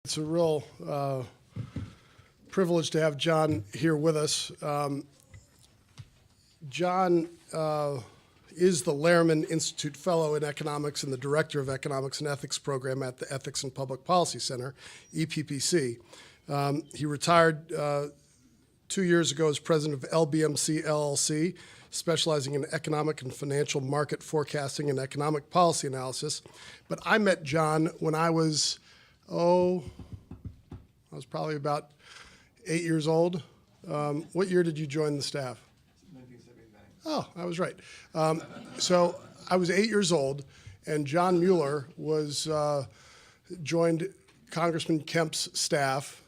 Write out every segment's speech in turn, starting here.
It's a real privilege to have John here with us. John is the Lehrman Institute Fellow in Economics and the Director of Economics and Ethics Program at the Ethics and Public Policy Center, EPPC. He retired 2 years ago as president of LBMC LLC, specializing in economic and financial market forecasting and economic policy analysis. But I met John when I was probably about 8 years old. What year did you join the staff? 1979. Oh, I was right. So I was 8 years old, and John Mueller joined Congressman Kemp's staff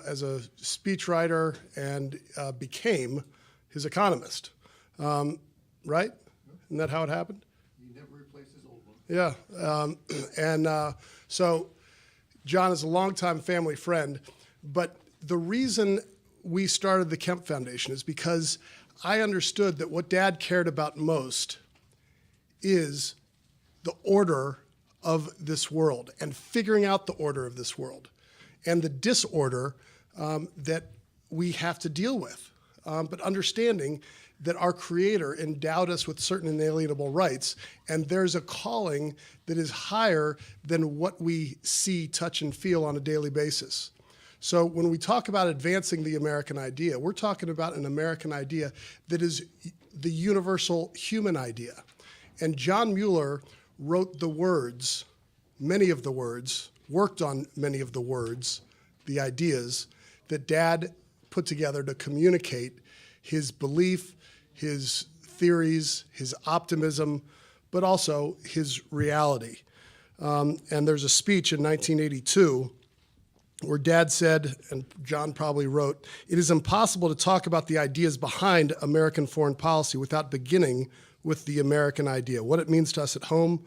as a speechwriter and became his economist. Right? Isn't that how it happened? He never replaced his old one. Yeah. So John is a longtime family friend, but the reason we started the Kemp Foundation is because I understood that what Dad cared about most is the order of this world and figuring out the order of this world and the disorder that we have to deal with, but understanding that our Creator endowed us with certain inalienable rights, and there's a calling that is higher than what we see, touch, and feel on a daily basis. So when we talk about advancing the American idea, we're talking about an American idea that is the universal human idea. And John Mueller wrote the words, many of the words, worked on many of the words, the ideas that Dad put together to communicate his belief, his theories, his optimism, but also his reality. And there's a speech in 1982 where Dad said, and John probably wrote, "It is impossible to talk about the ideas behind American foreign policy without beginning with the American idea, what it means to us at home.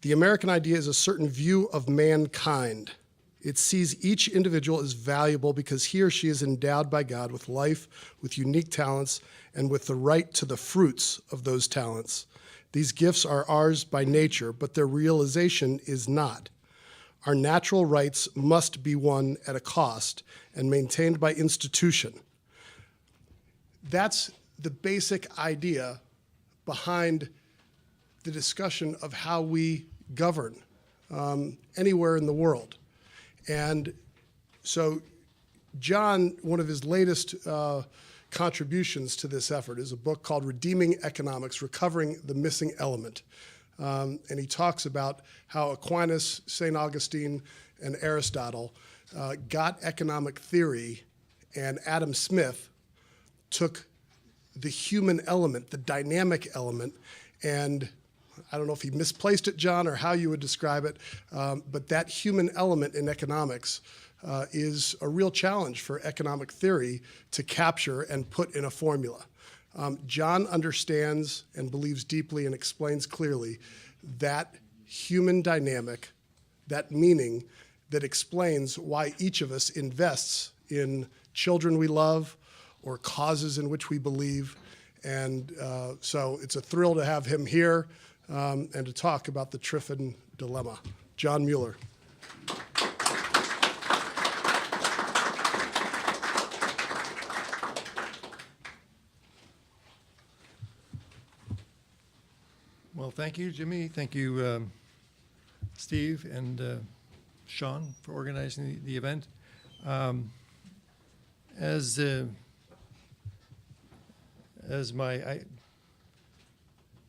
The American idea is a certain view of mankind. It sees each individual as valuable because he or she is endowed by God with life, with unique talents, and with the right to the fruits of those talents. These gifts are ours by nature, but their realization is not. Our natural rights must be won at a cost and maintained by institution." That's the basic idea behind the discussion of how we govern anywhere in the world. And so John, one of his latest contributions to this effort is a book called Redeeming Economics, Recovering the Missing Element. And he talks about how Aquinas, St. Augustine, and Aristotle got economic theory, and Adam Smith took the human element, the dynamic element, and I don't know if he misplaced it, John, or how you would describe it, but that human element in economics is a real challenge for economic theory to capture and put in a formula. John understands and believes deeply and explains clearly that human dynamic, that meaning that explains why each of us invests in children we love or causes in which we believe. And so it's a thrill to have him here and to talk about the Triffin dilemma. John Mueller. Well, thank you, Jimmy. Thank you, Steve and Sean, for organizing the event. As my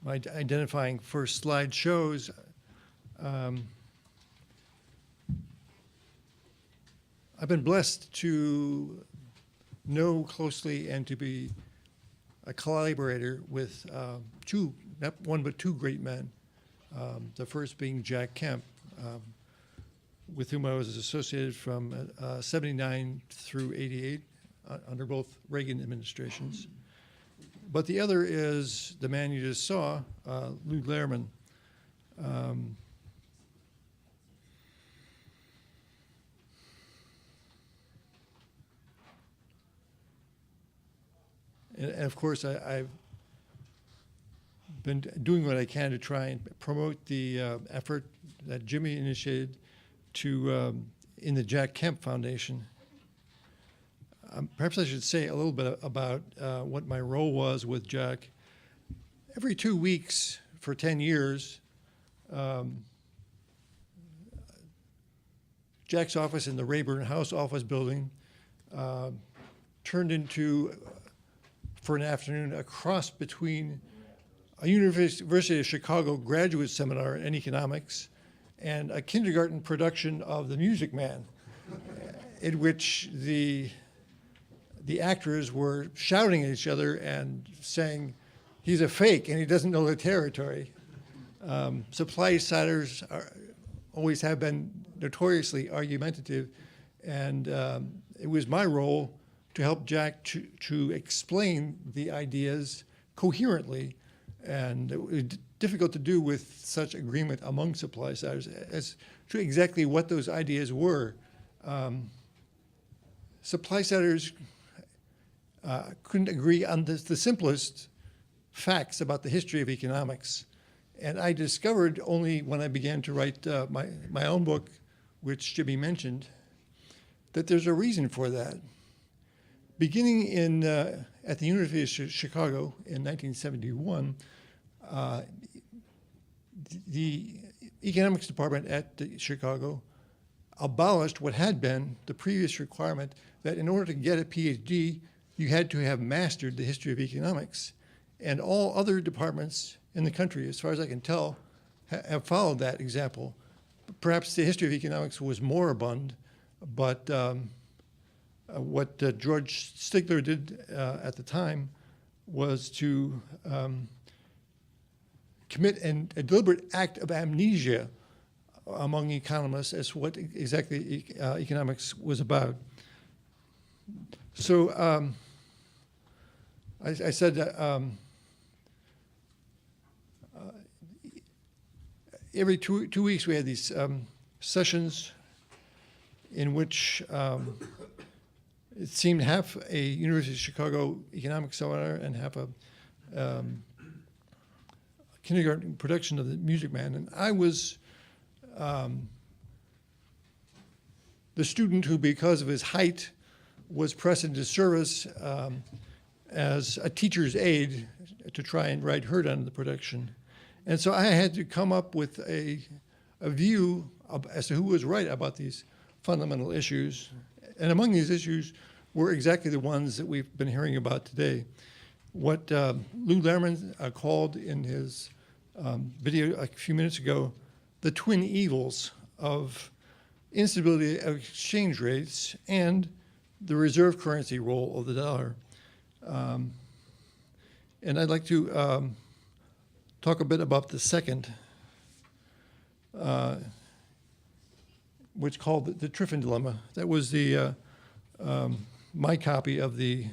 identifying first slide shows, I've been blessed to know closely and to be a collaborator with not one but two great men. The first being Jack Kemp, with whom I was associated from 79 through 88 under both Reagan administrations. But the other is the man you just saw, Lou Lehrman. And of course, I've been doing what I can to try and promote the effort that Jimmy initiated to in the Jack Kemp Foundation. Perhaps I should say a little bit about what my role was with Jack. Every 2 weeks for 10 years, Jack's office in the Rayburn House office building turned into, for an afternoon, a cross between a University of Chicago graduate seminar in economics and a kindergarten production of The Music Man, in which the actors were shouting at each other and saying, "He's a fake and he doesn't know the territory." Supply-siders always have been notoriously argumentative, and it was my role to help Jack to explain the ideas coherently, and it was difficult to do with such agreement among supply-siders as to exactly what those ideas were. Supply-siders couldn't agree on the simplest facts about the history of economics. And I discovered only when I began to write my own book, which Jimmy mentioned, that there's a reason for that. Beginning at the University of Chicago in 1971, the economics department at Chicago abolished what had been the previous requirement that in order to get a PhD, you had to have mastered the history of economics. And all other departments in the country, as far as I can tell, have followed that example. Perhaps the history of economics was moribund, but what George Stigler did at the time was to commit a deliberate act of amnesia among economists as what exactly economics was about. So I said that every two weeks we had these sessions in which it seemed half a University of Chicago economics seminar and half a kindergarten production of The Music Man. And I was the student who, because of his height, was pressed into service as a teacher's aide to try and write her down to the production. And so I had to come up with a view as to who was right about these fundamental issues. And among these issues were exactly the ones that we've been hearing about today. What Lou Lehrman called in his video a few minutes ago, the twin evils of instability of exchange rates and the reserve currency role of the dollar. And I'd like to talk a bit about the second, which called the Triffin dilemma. That was the my copy of the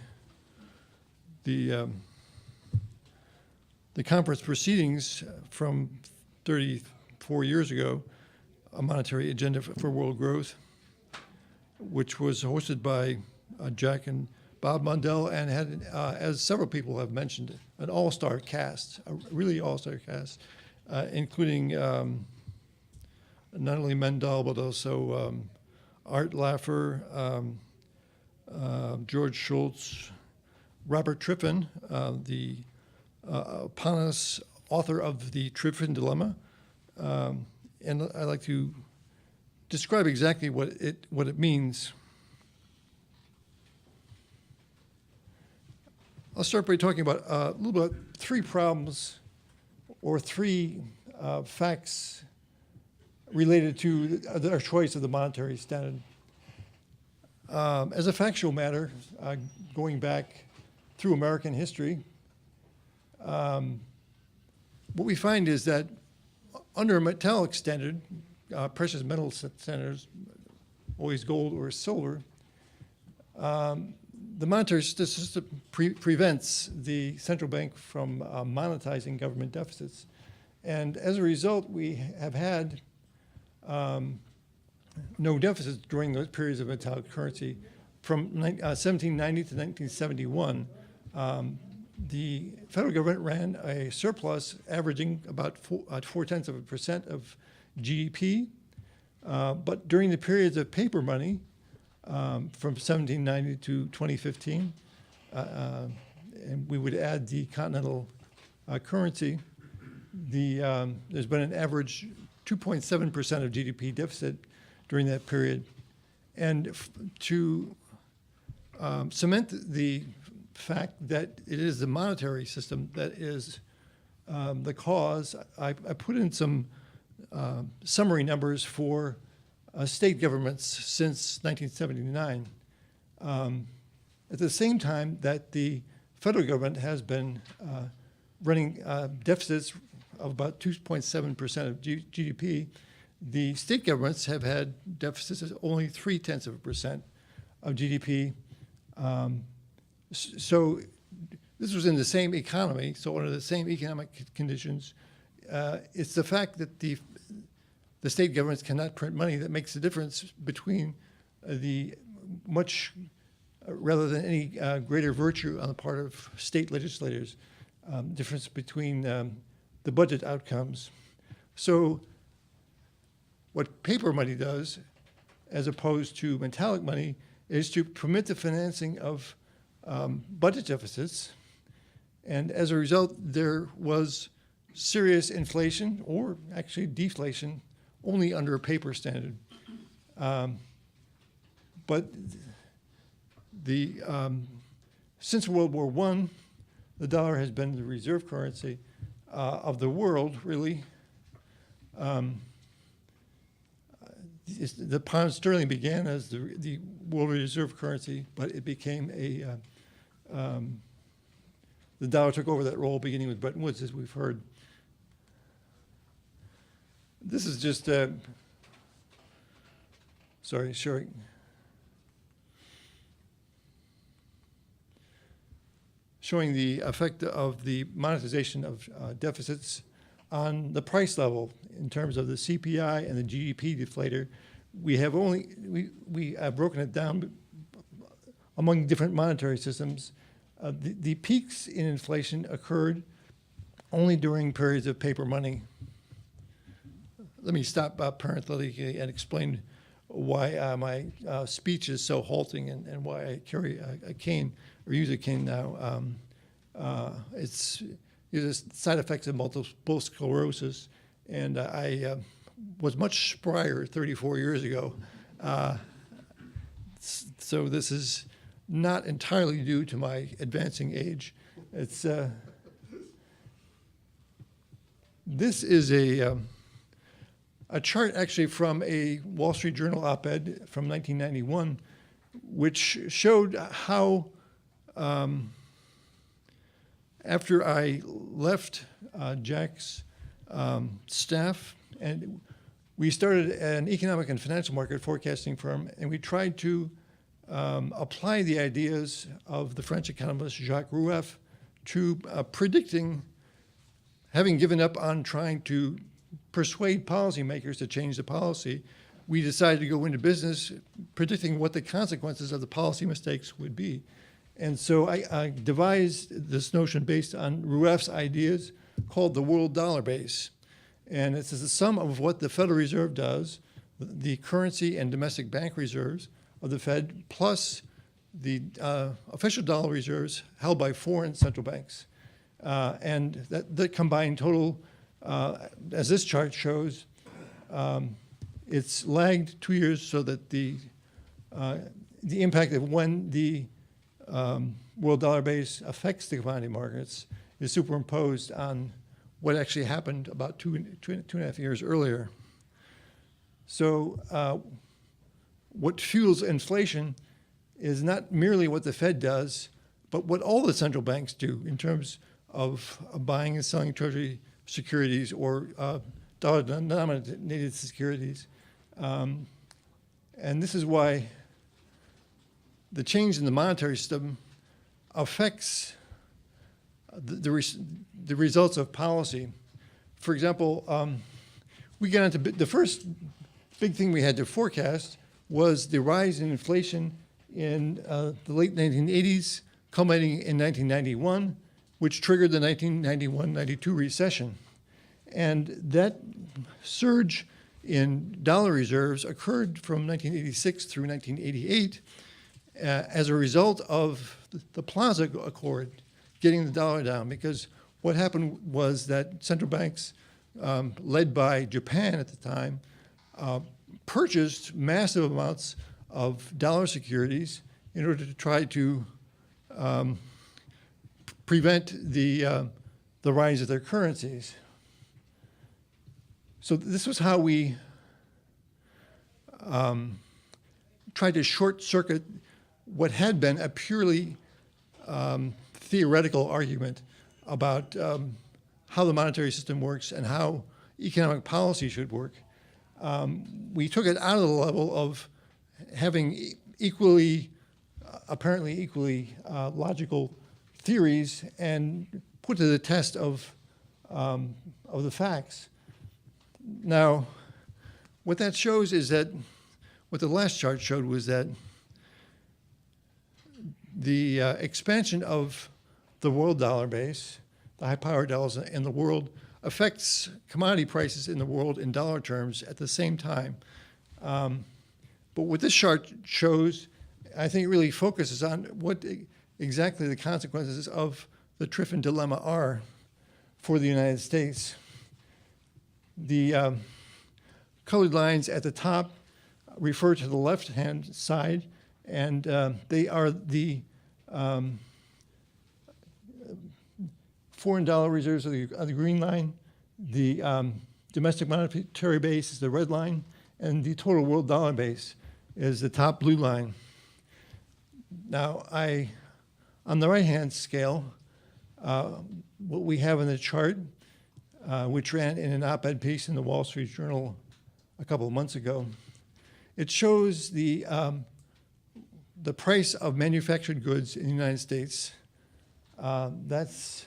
conference proceedings from 34 years ago, A Monetary Agenda for World Growth, which was hosted by Jack and Bob Mundell, and had, as several people have mentioned, an all-star cast, a really all-star cast, including not only Mundell, but also Art Laffer, George Schultz, Robert Triffin, the eponymous author of the Triffin Dilemma, and I'd like to describe exactly what it means. I'll start by talking about a little bit three problems or three facts related to our choice of the monetary standard. As a factual matter, going back through American history, what we find is that under a metallic standard, precious metal standards, always gold or silver, the monetary system prevents the central bank from monetizing government deficits. And as a result, we have had no deficits during those periods of metallic currency. From 1790 to 1971, the federal government ran a surplus averaging about 0.4% of GDP. But during the periods of paper money, from 1790 to 2015, and we would add the continental currency, there's been an average 2.7% of GDP deficit during that period. And to cement the fact that it is the monetary system that is the cause, I put in some summary numbers for state governments since 1979. At the same time that the federal government has been running deficits of about 2.7% of GDP, the state governments have had deficits of only 0.3% of GDP. So this was in the same economy, so under the same economic conditions. It's the fact that the state governments cannot print money that makes the difference between the much, rather than any greater virtue on the part of state legislators, difference between the budget outcomes. So what paper money does, as opposed to metallic money, is to permit the financing of budget deficits. And as a result, there was serious inflation, or actually deflation, only under a paper standard. But since World War I, the dollar has been the reserve currency of the world, really. The pound sterling began as the world reserve currency, but it became the dollar took over that role beginning with Bretton Woods, as we've heard. This is just, showing the effect of the monetization of deficits on the price level in terms of the CPI and the GDP deflator. We have we have broken it down among different monetary systems. The peaks in inflation occurred only during periods of paper money. Let me stop parenthetically and explain why my speech is so halting and why I carry a cane or use a cane now. It's the side effects of multiple sclerosis, and I was much sprier 34 years ago. So this is not entirely due to my advancing age. It's this is a chart actually from a Wall Street Journal op-ed from 1991, which showed how after I left Jack's staff, and we started an economic and financial market forecasting firm, and we tried to apply the ideas of the French economist Jacques Rueff to predicting, having given up on trying to persuade policymakers to change the policy, we decided to go into business predicting what the consequences of the policy mistakes would be. And so I devised this notion based on Rueff's ideas called the world dollar base. And it's the sum of what the Federal Reserve does, the currency and domestic bank reserves of the Fed, plus the official dollar reserves held by foreign central banks. And that combined total, as this chart shows, it's lagged 2 years so that the impact of when the world dollar base affects the commodity markets is superimposed on what actually happened about two and a half years earlier. So what fuels inflation is not merely what the Fed does, but what all the central banks do in terms of buying and selling treasury securities or dollar-denominated securities. And this is why the change in the monetary system affects the results of policy. For example, we got into the first big thing we had to forecast was the rise in inflation in the late 1980s, culminating in 1991, which triggered the 1991-92 recession. And that surge in dollar reserves occurred from 1986 through 1988 as a result of the Plaza Accord, getting the dollar down. Because what happened was that central banks, led by Japan at the time, purchased massive amounts of dollar securities in order to try to prevent the rise of their currencies. So this was how we tried to short circuit what had been a purely theoretical argument about how the monetary system works and how economic policy should work. We took it out of the level of having apparently equally logical theories and put to the test of the facts. Now, what that shows is that, what the last chart showed was that the expansion of the world dollar base, the high power dollars in the world, affects commodity prices in the world in dollar terms at the same time. But what this chart shows, I think it really focuses on what exactly the consequences of the Triffin dilemma are for the United States. The colored lines at the top refer to the left-hand side, and they are the foreign dollar reserves are the green line, the domestic monetary base is the red line, and the total world dollar base is the top blue line. Now, on the right-hand scale, what we have in the chart, which ran in an op-ed piece in the Wall Street Journal a couple of months ago, it shows the price of manufactured goods in the United States. That's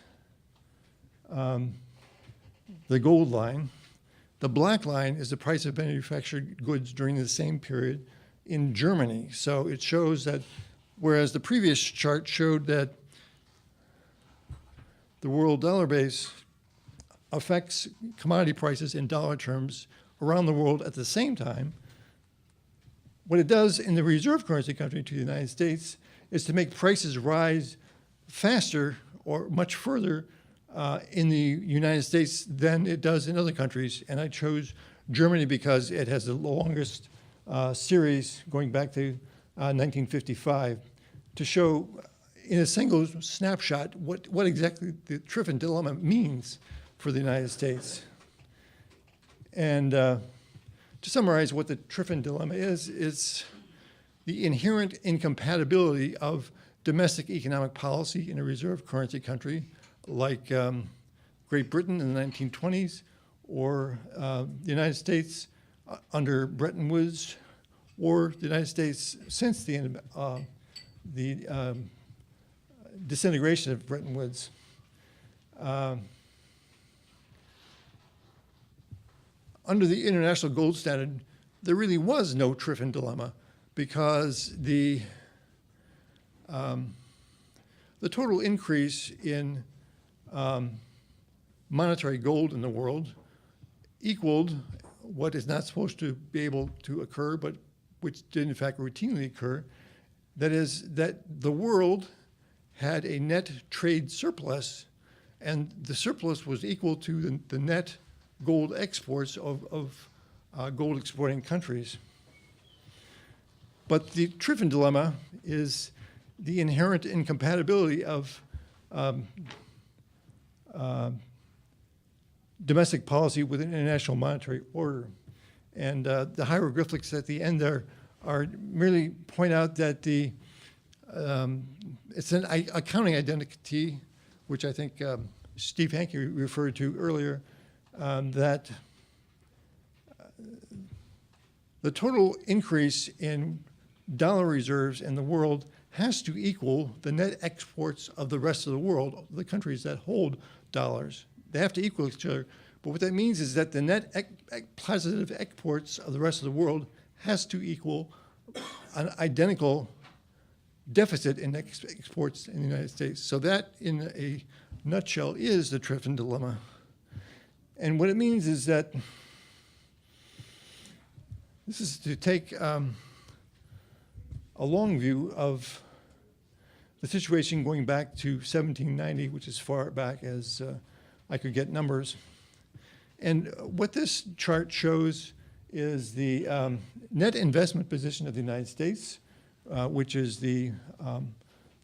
the gold line. The black line is the price of manufactured goods during the same period in Germany. So it shows that, whereas the previous chart showed that the world dollar base affects commodity prices in dollar terms around the world at the same time, what it does in the reserve currency country to the United States is to make prices rise faster or much further in the United States than it does in other countries. And I chose Germany because it has the longest series going back to 1955 to show in a single snapshot what exactly the Triffin dilemma means for the United States. And to summarize what the Triffin dilemma is the inherent incompatibility of domestic economic policy in a reserve currency country like Great Britain in the 1920s, or the United States under Bretton Woods, or the United States since the end of the disintegration of Bretton Woods. Under the international gold standard, there really was no Triffin dilemma because the total increase in monetary gold in the world equaled what is not supposed to be able to occur, but which did in fact routinely occur. That is, that the world had a net trade surplus, and the surplus was equal to the net gold exports of gold exporting countries. But the Triffin dilemma is the inherent incompatibility of domestic policy with an international monetary order. And the hieroglyphics at the end there are merely point out that it's an accounting identity, which I think Steve Hankey referred to earlier, that the total increase in dollar reserves in the world has to equal the net exports of the rest of the world, the countries that hold dollars. They have to equal each other. But what that means is that the net positive exports of the rest of the world has to equal an identical deficit in exports in the United States. So that, in a nutshell, is the Triffin dilemma. And what it means is that This is to take a long view of the situation going back to 1790, which is far back as I could get numbers. And what this chart shows is the net investment position of the United States, which is the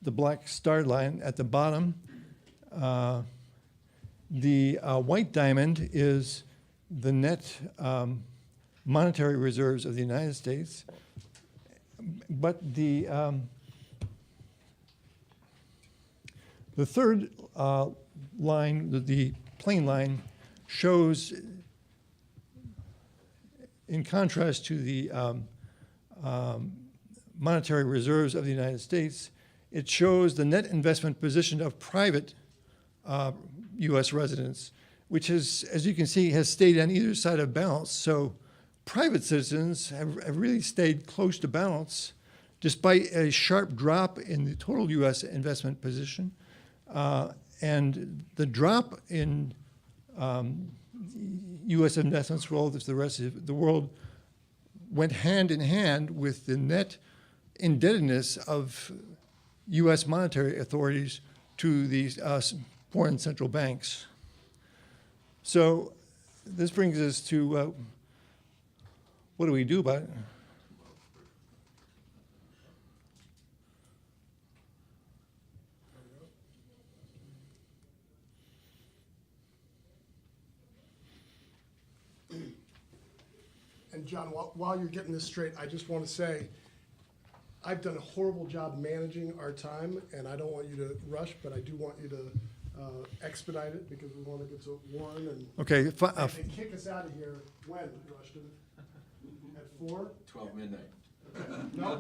black starred line at the bottom. The white diamond is the net monetary reserves of the United States. But the third line, the plain line, shows, in contrast to the monetary reserves of the United States, it shows the net investment position of private U.S. residents, which is, as you can see, has stayed on either side of balance. So private citizens have really stayed close to balance despite a sharp drop in the total U.S. investment position. And the drop in U.S. investments relative to the rest of the world went hand in hand with the net indebtedness of U.S. monetary authorities to these foreign central banks. So this brings us to what do we do about it? And John, while you're getting this straight, I just want to say, I've done a horrible job managing our time, and I don't want you to rush, but I do want you to expedite it because we want to get to Warren and Okay. they kick us out of here when, Rushton? At 4? 12 midnight. No?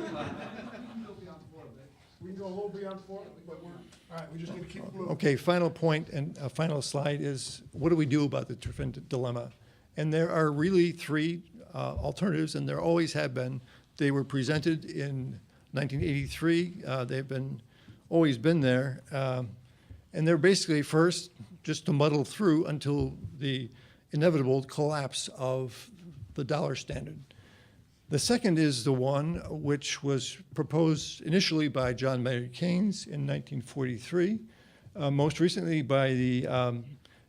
We can go a little beyond 4, but we're, all right, we just need to keep moving. Okay, final point and a final slide is, what do we do about the Triffin dilemma? And there are really three alternatives, and there always have been. They were presented in 1983. They've always been there. And they're basically, first, just to muddle through until the inevitable collapse of the dollar standard. The second is the one which was proposed initially by John Maynard Keynes in 1943, most recently by the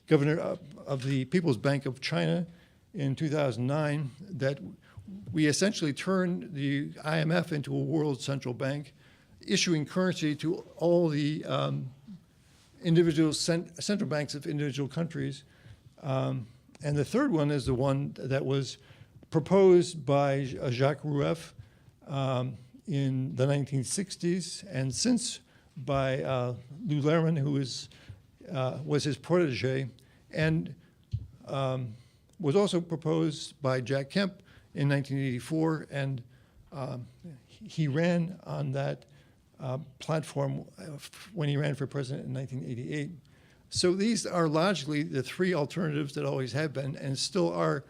governor of the People's Bank of China in 2009, that we essentially turned the IMF into a world central bank, issuing currency to all the individual central banks of individual countries. And the third one is the one that was proposed by Jacques Rueff in the 1960s, and since by Lou Lehrman, who was his protege, and was also proposed by Jack Kemp in 1984, and he ran on that platform when he ran for president in 1988. So these are logically the three alternatives that always have been and still are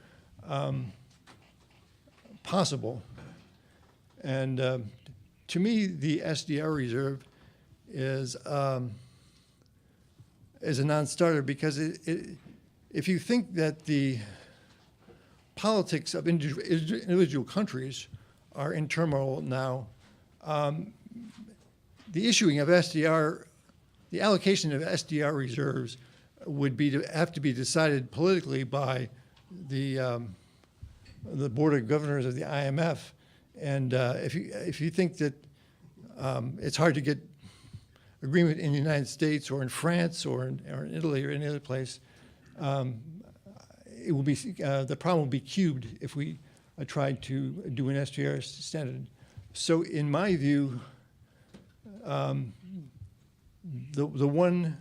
possible. And to me, the SDR reserve is a non-starter because if you think that the politics of individual countries are in turmoil now, the issuing of SDR, the allocation of SDR reserves would have to be decided politically by the Board of Governors of the IMF. And if you think that it's hard to get agreement in the United States or in France or in Italy or any other place, it will be the problem will be cubed if we tried to do an SDR standard. So in my view, the one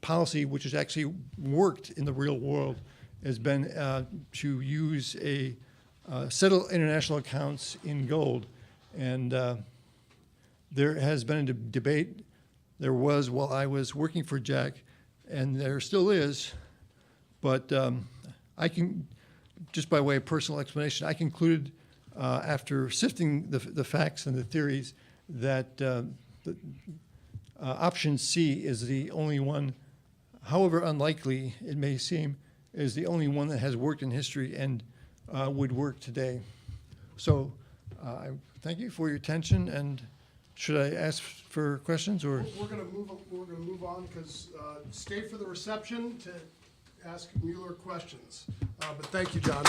policy which has actually worked in the real world has been to use settle international accounts in gold. And there has been a debate. There was while I was working for Jack, and there still is. But I can, just by way of personal explanation, I concluded after sifting the facts and the theories that option C is the only one, however unlikely it may seem, is the only one that has worked in history and would work today. So I thank you for your attention, and should I ask for questions or? We're gonna move on because stay for the reception to ask Mueller questions. But thank you, John.